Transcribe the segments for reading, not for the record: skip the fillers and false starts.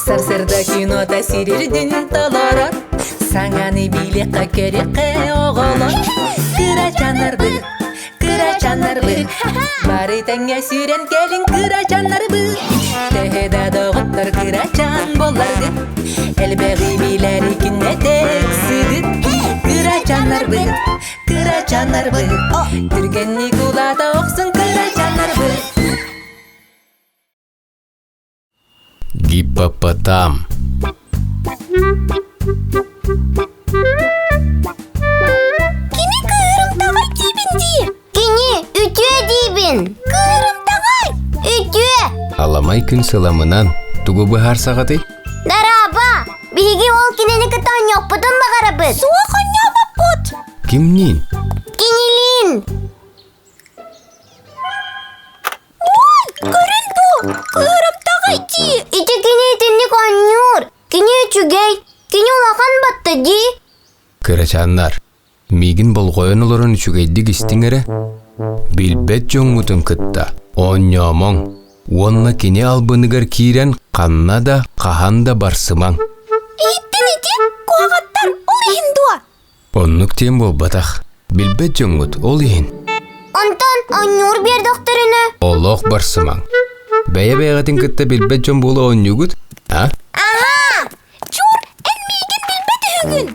Сарсырда кино тәсирирдин толорор. Саңаны билекка керекке оголор. Кырачанарбы. Бары тәңе сүрен келин кырачанарбы. Тәһедә догыттар кырачан болларды. Элбеги биләри кинне тексидит. Кырачанарбы. Түргенни кулада оксын кырачанарбы. Гиппопотам. Kini kıyrımtağay dibindi. Kini ütüye dibin. Kıyrımtağay ütüye. Аламай күн сыламынан тугу быһар сағаты? Дараба. Биги ол кинени кытан йокпутун багарабыз. Суа коnya баппут. Кимнин? Кинилин. Ой, көрін бу. Кыyrымтağay ди. Ити кини тинни конюр. Кини үчүгей. Кини улахан батты ди. Кырачаннар. Мигин болғойын олорын үчүгейдик истиңере. Билбет жоңмутун кытта. Оньомоң. Онна кини албыныгар кирен қанна да қахан да барсымаң. Иттин ити. Куагаттар ол ихиндуа. Оннук тем болбатах. Билбет жоңмут ол ихин. Онтон онюр бер докторына. Олох барсымаң. Бәйе-бәйгатын кытта билбет жон болу оньюгут? А? Ага! Чур, эн мигин билбети хүгүн.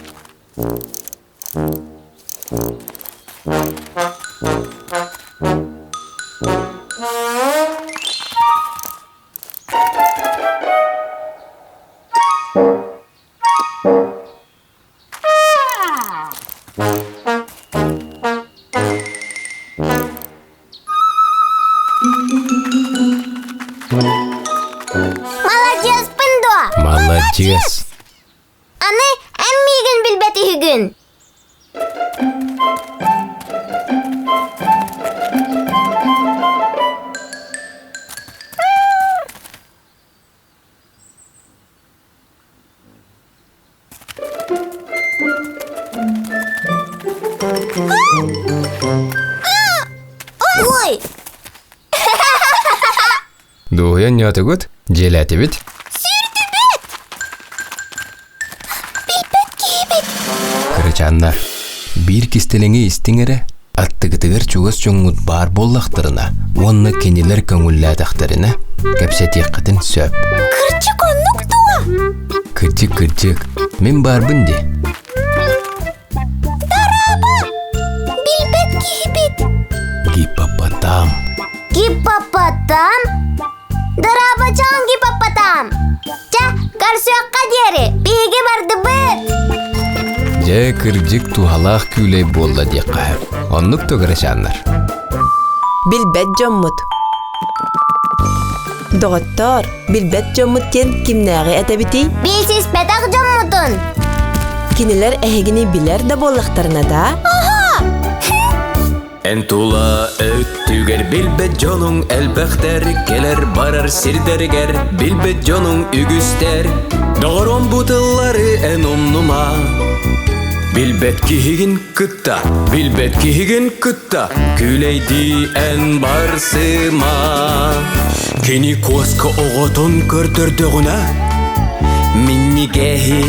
Молодец, пындо. Молодец. Аны эн мигин билбети хүгүн. Ой! Дуян нятыгут? Желәти бит? Сүрдүбет! Билбет кийбет. Кырычаннар. Бир кистелеңе истиңере. Аттыгытыгыр чугас жоңмут бар боллақтырына. Онны кенелер көңүлләдақтарына. Кәпсетек қытын сөп. Кырчык оннук туа. Кырчык. Мен барбын де. Дараба! Билбет кийбет. Гиппопотам. Гиппопотам? Дарабачан гиппопотам. Ча, карсуакка дери. Биги барды быт. Же кыржык тухалақ күлей болла де қайып. Оннук то кырычаннар. Билбет жоммут. Доғыттар, билбет жоммут кен кимнәғи әтәбити? Билсиз петак жоммутун. Кинелер әһегini билер да боллақтарына да? Энтула өттүгер билбет жонуң әлбәхтер келер барар сирдергер билбет жонуң үгүстер догорон бутыллары эн умнума билбет кихигин кытта күлейди эн барсыма кини коска оготун көрдөрдөгүнө миннигехи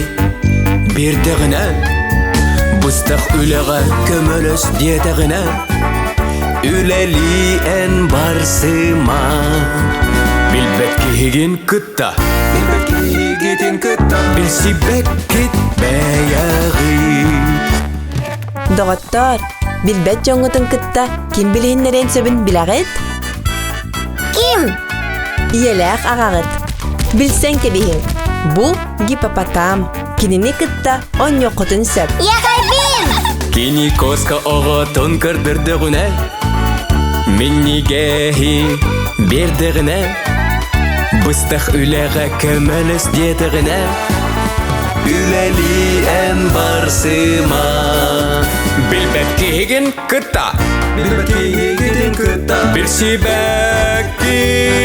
бирдегине бустак үлеге көмөлөс диетегине Üleli en barsıma Bilbet kihigin kıtta Bilsi bekkit beyağı Доғыттар, билбет жоңмутун кытта ким билиһиннерен сөбүн билағыт? Ким? Иеләк ағағыт. Билсен кебиһин. Бу гиппопотам. Кинини кытта он йоқутун сөп. Яхайбин! Kini koska oğutun kırdırdığına Minnigehhi birdigine Bıstık üleğe kömölüs diyediğine Üleli en barsıma Bilbet kihigin kıtta Bir sibekki